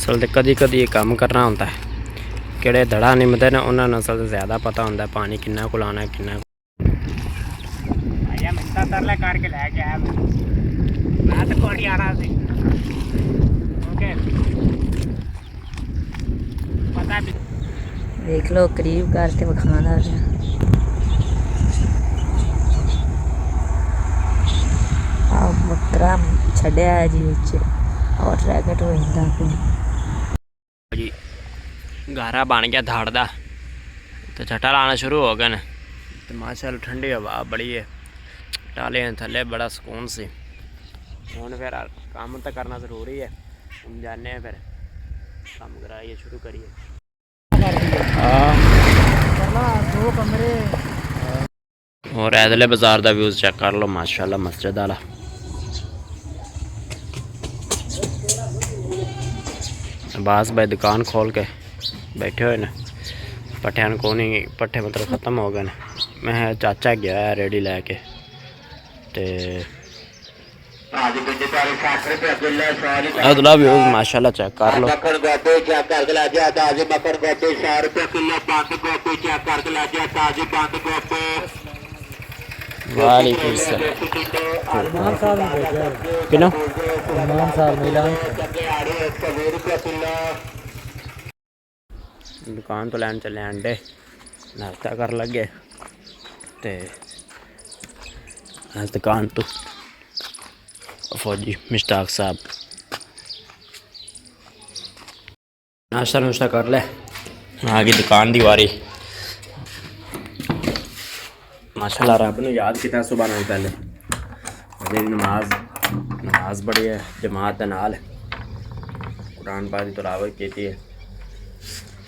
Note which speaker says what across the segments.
Speaker 1: असल कदी कदी ये काम करना होता है किड़े दड़ा निमते ने उन्होंने असल ज़्यादा पता होता है पानी किन्ना को लाना किन्ना तरले करके लेके आया मैं तो कोड़ी आ रहा थी ओके पता भी
Speaker 2: देख लो करीब करते विखाना मकरा छड़िया है जी और रैकेट हो
Speaker 1: जी गारा बन गया धाड़ दा तो छट्टा लाना शुरू हो गए न तो माशाल्लाह ठंडी हवा बड़ी है टाले थले बड़ा सुकून से हूँ फिर काम तो करना ज़रूरी है हम जाने फिर काम कराइए शुरू करिए
Speaker 2: दो कमरे
Speaker 1: और ऐदले बाजार का व्यूज़ चेक कर लो माशाल्लाह मस्जिद वाला बास भाई दुकान खोल के बैठे हुए न पट्ठियां को नहीं पट्ठे मतलब ख़त्म हो गए न मैं चाचा गया है रेडी लैके अदला व्यूज़ माशाल्लाह चेक कर लो दुकान तो लैन चले अंडे नाश्ता कर लगे ते दुकान तो फौजी मुश्ताक साहब नाश्ता नुश्ता कर ले आगे दुकान दी वारी माशाल्लाह रब ने याद किया सुबह नाल पहले अजे नमाज पढ़ी है जमात के नाल कुरान पाक की तिलावत की है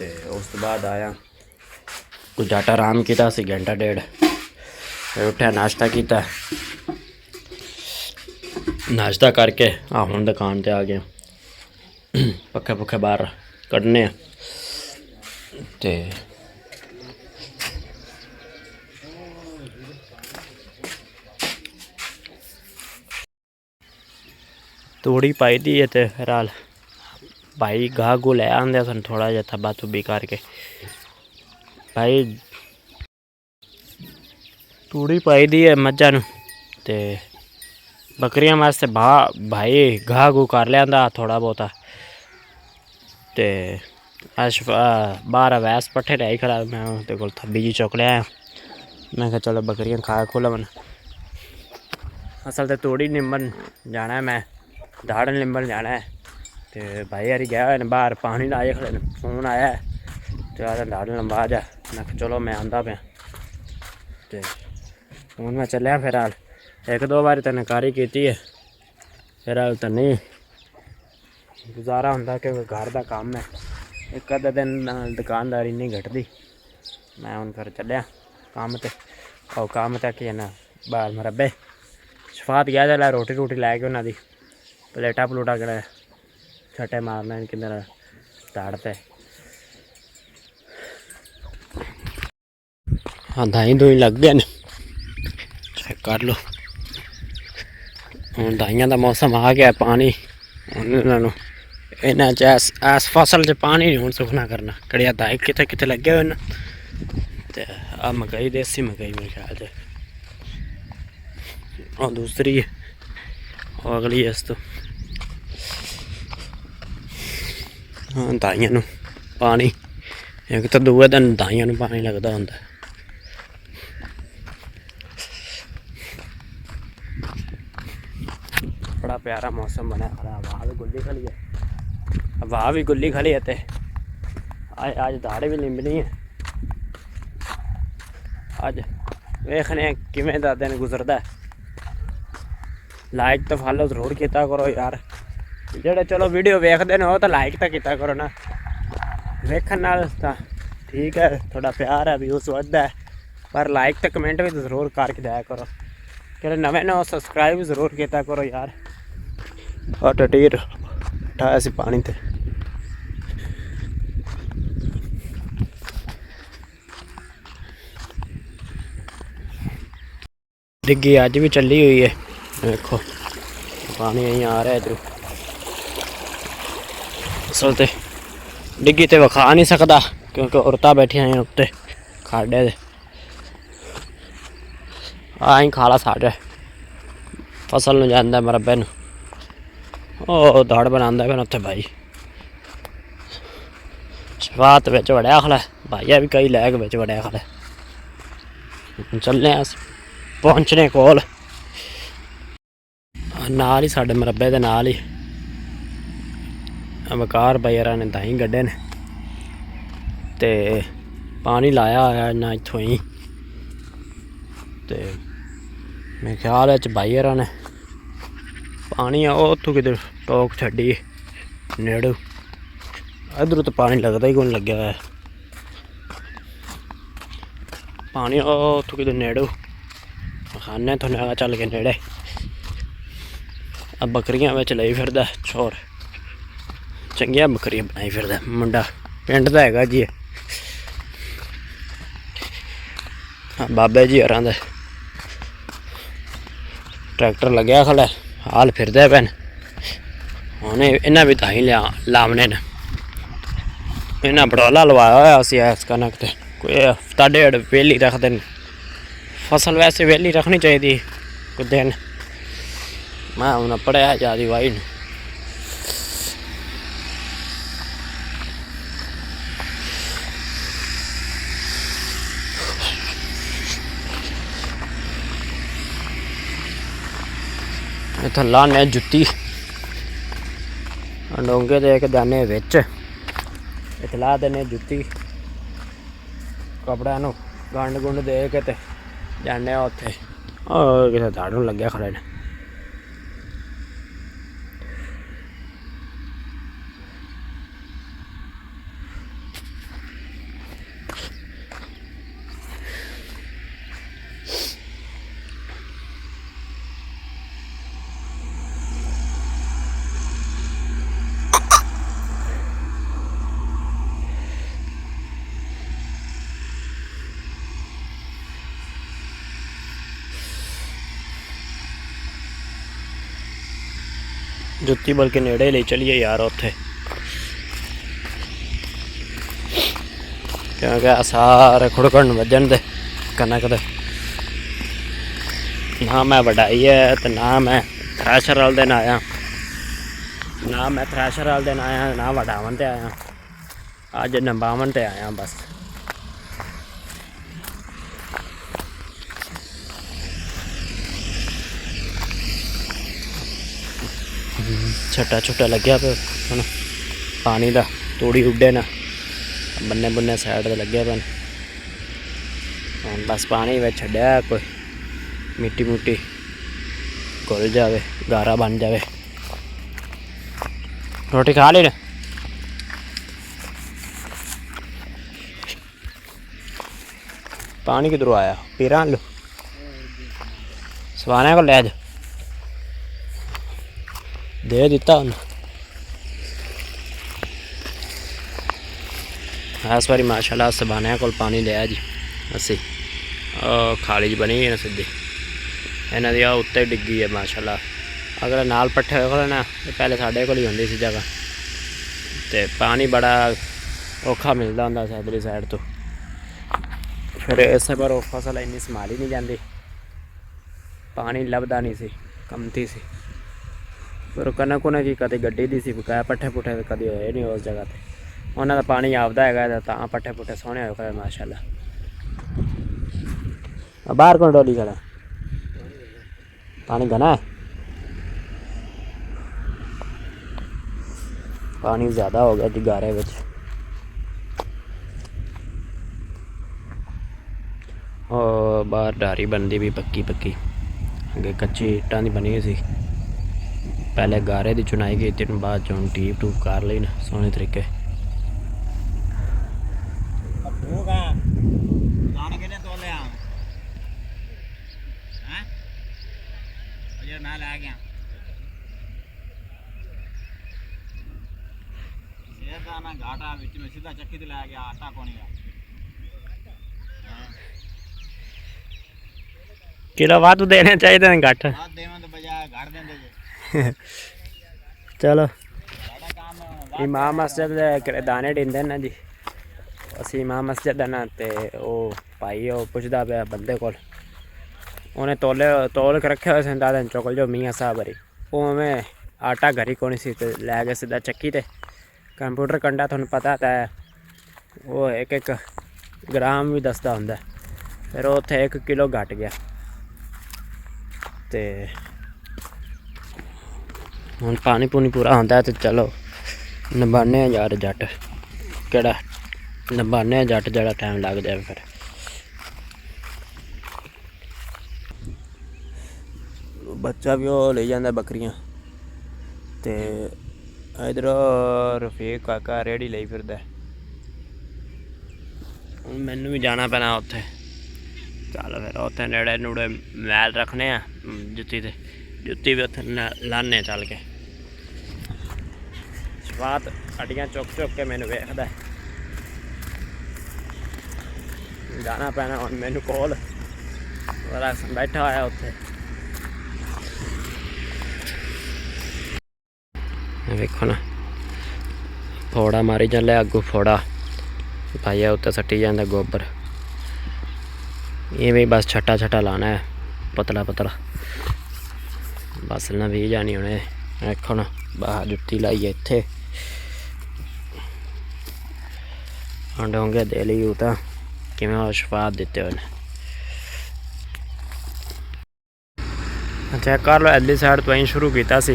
Speaker 1: तो उस बाद आया कुछ डाटा आराम किया घंटा डेढ़ उठा नाश्ता किया नाश्ता करके हुण दुकान पर आ गया पक्खे पुखे बाहर कढ़ने ते तूड़ी पाई दी है तो फिलहाल भाई गाह गू लै आंदे सन थोड़ा जहा थब्बा थुब्बी करके भाई तूड़ी पाई दी है मज्झां नूं ते बकरियां वास्ते भाई गाह गू कर लिया थोड़ा बहुता ते अश बाहर वैस पट्ठे लाई खड़ा मैं उहदे कोल थब्बी जी चुक लिया मैं कहा चलो बकरियां खा खू लवन असल तो तूड़ी निम्बन जाना है मैं दाड़ निम्बन जाना है तो भाई यारी गया हुआ बाहर पानी लाए खड़े फोन आया तो आदा दाड़ लंबा जा मैं चलो मैं आंदा पाया तो हूँ मैं चलिया फिर हाल एक दो बार तो नकारी की है फिर हाल तो नहीं गुजारा होंगे क्योंकि घर का काम है एक अद्धे दिन दुकानदारी नहीं घटती मैं हूँ फिर चलिया काम ते और काम तक कि ना बाहर मरबे शफात गया चला रोटी रूटी लैके उन्होंने प्लेटा प्लूटा कड़ा छटे मारना किधर दाड़ते हाँ दाई दुई लग गए न चेक कर लो हूँ दाइया का मौसम आ गया पानी उन्होंने इन्हें इस फसल च पानी नहीं हूँ सुखना करना कड़िया दाई कितने कितने लगे हुए न तो आ मकई देसी मकई मेरे ख्याल से और दूसरी है और अगली है इस तो हाँ दाइया पानी एक तो दूए दिन दाइया पानी लगता होंगे बड़ा प्यारा मौसम बना हवा भी गुल्ली खली है हवा भी गुल्ली खली है तो अज दाड़े भी लिंबनी है अज वेखने किमें दा दिन गुजरता है लाइक तो फॉलो जरूर किया करो यार जेड़े चलो वीडियो वेखते हो तो लाइक तो किया करो ना वेखन नाल तो ठीक है थोड़ा प्यार है व्यूज़ वधदा है पर लाइक तो कमेंट भी जरूर करके दिया करो जेड़े नवे ने सब्सक्राइब भी जरूर किया करो यार और टटीर उठाया सी पानी ते डिग्गी अज भी चली हुई है देखो पानी यहीं आ रहा है इधर फसल ते डिग्गी ते विखा नहीं सकता क्योंकि औरतां बैठियां हैं उत्ते खाडे दे आई खाला साढ़े फसल नूं जांदा मरब्बे नूं ओ दड़ बनांदा फिर उत्थे भाई शफात बिच वड़िया खड़ा भाईया भी कई लैग बिच वड़िया खड़ा चलने अस पहुंचने कोल नाल ही साढ़े मरब्बे दे नाल ही वकार भाईरा ने दाई गड्ढे ने ते पानी लाया होया इन्ना इत्थों ही ते मेरे ख्याल भाईरा ने पानी उत्थों कि टोक छड्डी नेड़ू इधरों तो पानी लगता ही कौन लग्या हुआ पानी उत्थों कि नेड़ू खाने थोने चल के नेड़े बकरियां बिच लई फिरदा छोर चंगियां बकरियां बनाई फिरदा मुंडा पिंड दा हैगा जी बाबे जी होरां दा ट्रैक्टर लग्या खड़ा हाल फिरदे पैन उन्हें इन्हें भी ताई लावने न इन्हें बड़ौला लवाया होया असी इस कनक ते कोई हफ्ता डेढ़ वेली रखते हैं फसल वैसे वेली रखनी चाहिए कुछ दिन मैं हूँ पढ़िया ज्यादा वाही न इत्थै लाने जुत्ती डोंगे दे के दाने बिच इत्थै ला देने जुत्ती कपड़े नूं गंड गुंड दे के ते जाने उत्थे किसे दाड़ नूं लग्या खड़े ने जुत्ती बल्कि नेड़े ले चलिए यार उत्थे क्योंकि सारे खुड़कन वजन दे कनक दे ना मैं वडाई है तो ना मैं थ्रैशर वाल दिन आया ना मैं थ्रैशर वाल दिन आया ना वडावन ते आया अज नंबावन ते आया बस छट्टा छुट्टा लग्या पे है पानी का तोड़ी उड्डे न बन्ने बुन्ने साइड ते लग्या पे बस पानी में छड्या कोई मिट्टी मुट्टी घुल जाए गारा बन जाए रोटी खा ली न पानी किधरों आया पीरा लो सवाने को ले दे दिता उन्हें इस बारी माशाल्लाह सबाने को पानी लिया जी असी खाली जी बनी है सीधी इन्हों की उत्ते डिग्गी है माशाल्लाह अगर नाल पट्ठे हो ना पहले साढ़े को ही होंगी सी जगह तो पानी बड़ा औखा मिलता होंगे सैदरी साइड तो फिर इस पर फसल इन्नी संभाली नहीं जाती पानी लभदा नहीं सी कमती सी पर कनक उन्हें की कभी गड्डी दी सी बकाया पट्ठे पुट्ठे कभी होए नहीं उस जगह पर उन्होंने पानी आपदा है तो पट्ठे पुट्ठे सोहने हो गए माशाल्लाह बाहर कौन डोली खड़ा पानी घना है पानी ज़्यादा हो गया जी गारे विच और बाहर डारी बनती भी पक्की पक्की अगे कच्ची इट्टां दी बनी हुई सी पहले गारे की चुनाई की थी बाद चो टीप टूप कर ली ना सोहने तरीके
Speaker 3: घाटा सीधा चक्की ते लै गया आटा कोनी
Speaker 1: किलो वाधू देने चाहिए घट
Speaker 3: देने तो बजाय घर देंदे
Speaker 1: चलो
Speaker 3: साडा काम
Speaker 1: इमाम मस्जिद दे दाने ढिंदे ना जी। असी इमाम मस्जिद है ना, तो वो भाई वो पुछदा पे बंदे को, उन्हें तोल के रखे हुए दादा चौकल जो मियाँ साहब हरी, वो में आटा घरी को सी लै गए सीधा चक्की ते। कंप्यूटर कंडा थोड़ा पता तो है, वो एक एक ग्राम भी दसदा होंदा, फिर उत्थे 1 किलो घट गया। तो हुण पानी पूनी पूरा होंदा है, तो चलो नबाने यार जट, केड़ा नबाने जट जरा टाइम लग जाए। फिर बच्चा भी वो ले जाता बकरियां, तो इधर रफीक काका रेहड़ी ली फिरदा। हुण मैनू भी जाना पैना उत्थे, चल फिर उत्थे नेड़े नूड़े मैल रखने आ जुत्ती भी उत्थे लाने चल के। शफात हड्डियां चुक के मैनू वेखदा, जाना पैना हुण मैनू कोल बैठा होया उत्थे। वेखो ना फोड़ा मारी चले अगू, फोड़ा पाइया उत्ते सट्टी जाता गोबर। ये भी बस छट्टा छट्टा लाना है, पतला पतला बस ना भी जानी उन्हें। देखो ना बाहर जुत्ती लाइए इत्थे डोंगे दे ली तो किमें शफात दिते हुए। चेक कर लो इधरली साइड तो ही शुरू किया सी,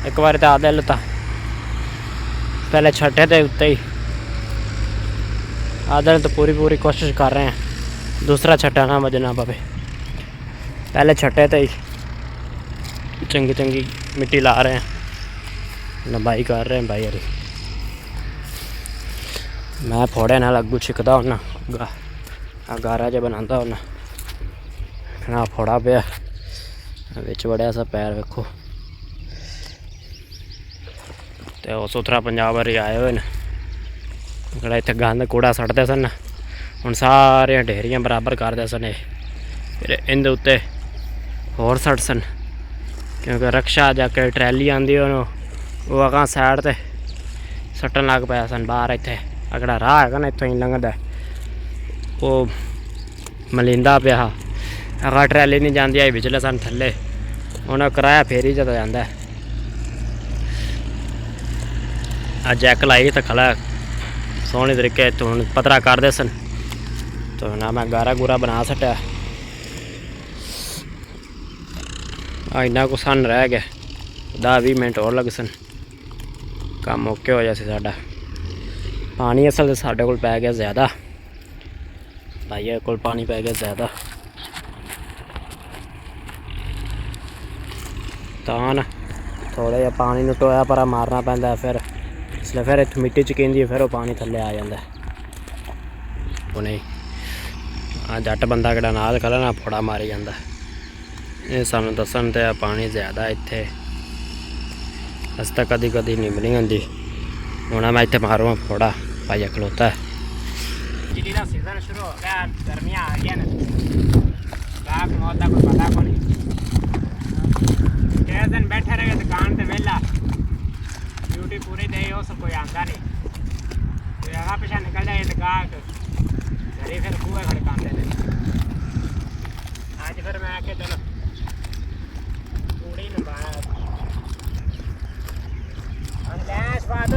Speaker 1: एक बार तो आदे लता पहले छठे थे उत्ते ही आदे तो पूरी कोशिश कर रहे हैं, दूसरा छट्टा ना बजना पवे। पहले छठे थे ही चंगी मिट्टी ला रहे हैं, नबाई कर रहे हैं भाई अरे। मैं फोड़े नाल अगू छिकदा होना, गारा ज बनाता होना, ना फोड़ा पिया बिच बड़िया सा पैर वेखो। तो सुथरा पंजाब वाले आए हुए हैं, जेड़ा इत्थे गंद कूड़ा सड़ते सन, हुण सारियां ढेरियां बराबर करदे सन। फिर इंदे उत्ते होर सड़ सन, क्योंकि रक्षा जाके ट्रैली आंदी वो अगां साइड ते सट्टन लग पाया सन। बाहर इत्थे अगड़ा राह है ना, इत्थों ही लंघदा वो मलिंदा पिया, अगर ट्रैली नहीं जाती आई बिचले सन थल्ले, उन्हें कराया फेरी जद जाता है। अज जैक लाई तो खला सोहने तरीके तो हूँ पतरा करते सन, तो ना मैं गारा गुरा बना सटिया। इन्ना को सन रह गया, 10-20 मिनट और लग सन, काम ओके हो जाए साडा। पानी असल साढ़े कोल पै गया ज़्यादा, भाइया कोल पानी पै गया ज़्यादा, तो ना थोड़ा जहा पानी नू टोया परा मारना पैंदा, फिर इसलिए फिर इत्थों मिट्टी चकींदी है, फिर वो पानी थल्ले आ जाता है। उन्हें जट बंदा किहड़ा नाल खड़ा ना फोड़ा मारी जाता, ये सानू दसन ते पानी ज़्यादा इत्थे, अस तो कदी निभनी होंदी। हुण मैं इत्थे मारूँ फोड़ा, भाइया खलोता है। जिदी दा सीजन शुरू हो गया, गर्मियाँ आ गई ना, गाहक मौत का कोई पता को नहीं। किस दिन बैठे रहे दुकान ते वेला, ड्यूटी पूरी दे हो सब कोई आंदा नहीं, कोई आगा पिछा निकल जाए तो गाहक घरी फिर बूहे खड़काते थे। आज फिर मैं आके चलो पूरी नबाया लैश बात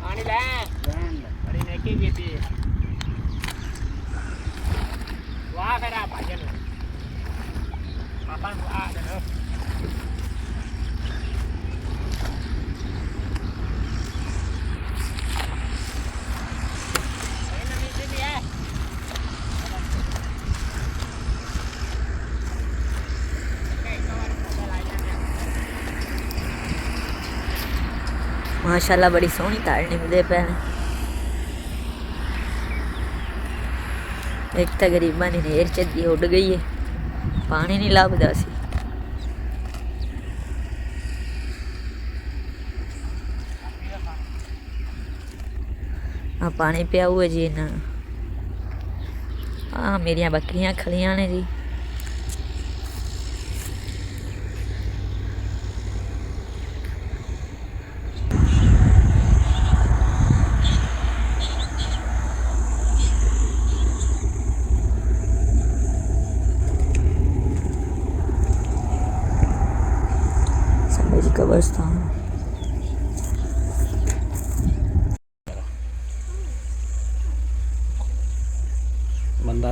Speaker 1: पानी लै बड़ी नेकी की थी। वाह फिर आप भाजन पापा आ चलो
Speaker 2: माशाल्लाह बड़ी सोहनी ताड़ निकलते पे। एक तो गरीबा की नेर चली उड़ गई है, पानी नहीं लभदा सी। पानी पिया हुआ जी ना, हाँ मेरिया बकरियां खलियां ने जी।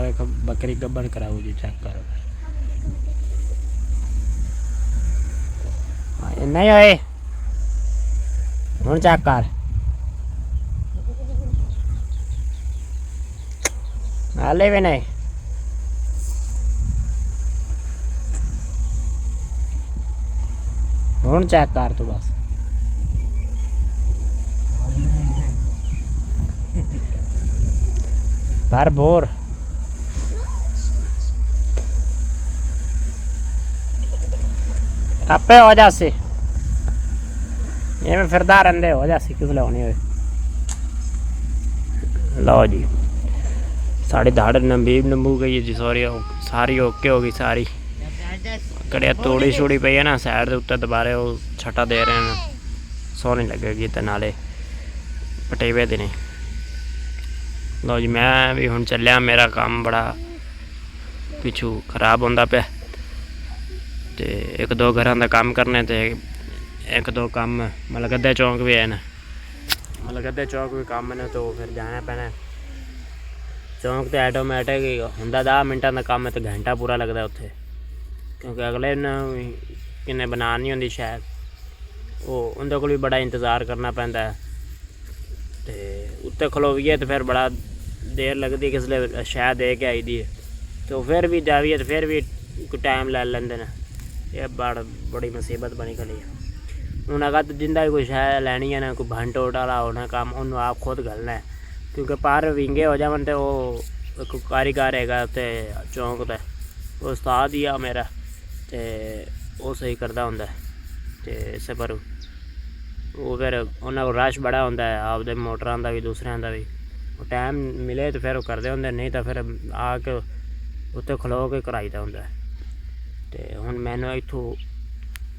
Speaker 1: एक बकरी गब्बन कराओ जी, चेक करो। नहीं होए हुण चेक कर, हाले भी नहीं। हुण चेक कर तू बस। भर बोर आपे हो जासी, ये में फिरदा रंदे हो जासी, किस ले होनी होए। लो जी साड़ी धाड़ नंबीब नंबू गई है जी, सॉरी सारी ओके हो गई सारी। कड़िया तोड़ी छोड़ी पई है ना साइड के उत्ते, दोबारे वो छटा दे रहे हैं, सोहनी लगेगी तो नाले पटेवे दे नहीं। लो जी मैं भी हुण चलिया, मेरा काम बड़ा पिछू खराब होंदा पे, ते एक दो घर का काम करने, ते एक दो काम मतलब गद्दे चौंक भी है ना, मतलब गद्दे चौक भी काम ने, तो फिर जाना पैना चौंक। तो ऐटोमैटिक ही होंदा 10 मिनटां का काम है, तो घंटा पूरा लगता उत्थे, क्योंकि अगले दिन किन्ने बनानी होंदी शायद, वो उंदे कोल भी बड़ा इंतज़ार करना पैंदा है। तो उत्ते खलोइए तो फिर बड़ा देर लगती, किसले शायद दे के आई दी है, तो फिर भी जाइए तो फिर भी टाइम लै लेंदे न। ये बड़ी मुसीबत बनी खड़ी है। हूँ अगर तो जिंदा भी कोई शै लैनी है ना, कोई भंड टोट वाला होना काम, उन्होंने आप खुद घलना है, क्योंकि पर विंगे हो जावन तो वो एक कारीगर है उत्ते चौंक का, उस्ताद ही आ मेरा, तो वो सही करता होंगे। तो इस पर वो फिर उन्होंने को रश बड़ा होंदा है, आपदे मोटरां का भी दूसरों का भी, वो टाइम मिले तो फिर वो करते होंगे, नहीं तो फिर आके उत्ते खलो के कराईदा होंदा है। तो हुण मैनू इत्थों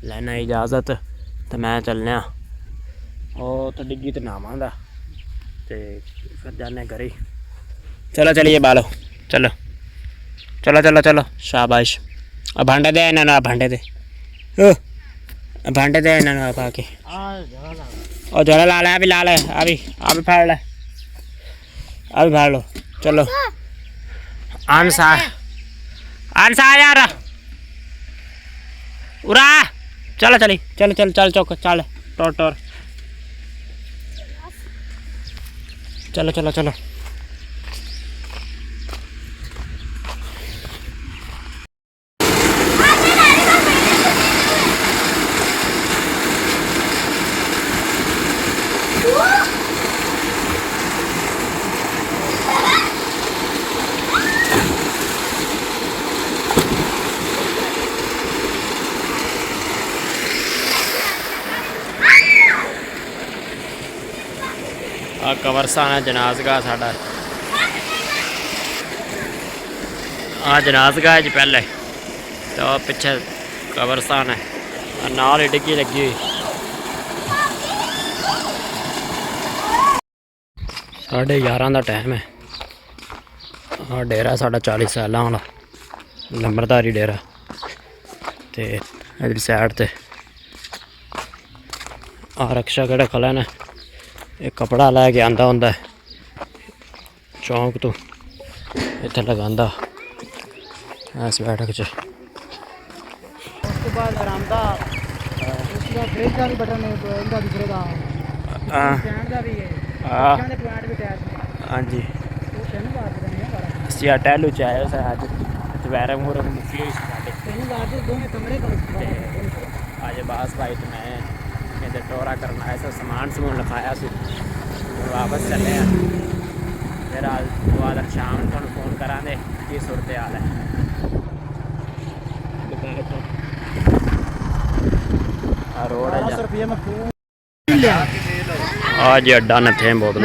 Speaker 1: लैना इजाज़त, तो मैं चलने वो तो डिग्गी तो नावां दा, तो फिर जाने घरे। चलो चलिए बालो, चलो चलो चलो चलो शाबाश। अब भांडे दे इन्होंने, भांडे दे, भांडे दे इन्होंने आप आके, और झोला ला ले, अभी ला ले, अभी अभी फाड़ ले, अभी फाड़ लो। चलो आंसा आंसा यार उरा, चलो चली, चल चल चल चौक, चल टोर टोर, चलो चलो चलो। कबरस्तान है जनाजगाह साडा, हाँ जनाजगाह जी पहले, तो पिछे कबरस्तान है, नाल ही डिग्गी लगी हुई। 11:30 का टाइम है। हाँ डेरा साडा 40 साल वाला नंबरदारी डेरा, तो इधर साइड ते रक्षा कड़े खला ने, एक कपड़ा लैके आंदा होंदा चौंक तो इत्थे लगांदा इस बैठक च। उसके बाद बरामदा, उसका फ्रिज का भी बटन है, तो इनका दिखेगा, स्टैंड का भी है, बच्चों के प्लांट भी टैच है। हाँ जी वो कहने बात करनी है बड़ा सिया टहलू चाहे उसे आज दोपहर मुहर मुफली साडे कहने बात है, दोनों कमरे का आज बास भाई तो मैं इधर टोरा करना है, सब सामान समून लिखाया सी, वापस चले हैं। फिर आज शाम को फोन करा दे की सूरत हाल है। रोड है आज अड्डा न थे बोतल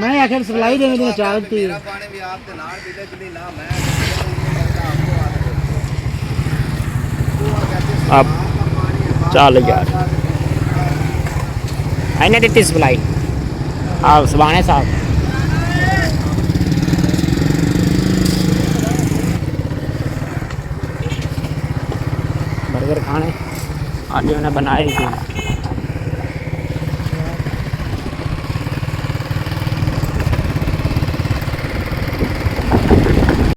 Speaker 1: मैं आखिर सप्लाई देने चाहती अब चल यार आईने दी सप्लाई आप सुबाने साहब बर्गर खाने आज उन्हें बनाए थी।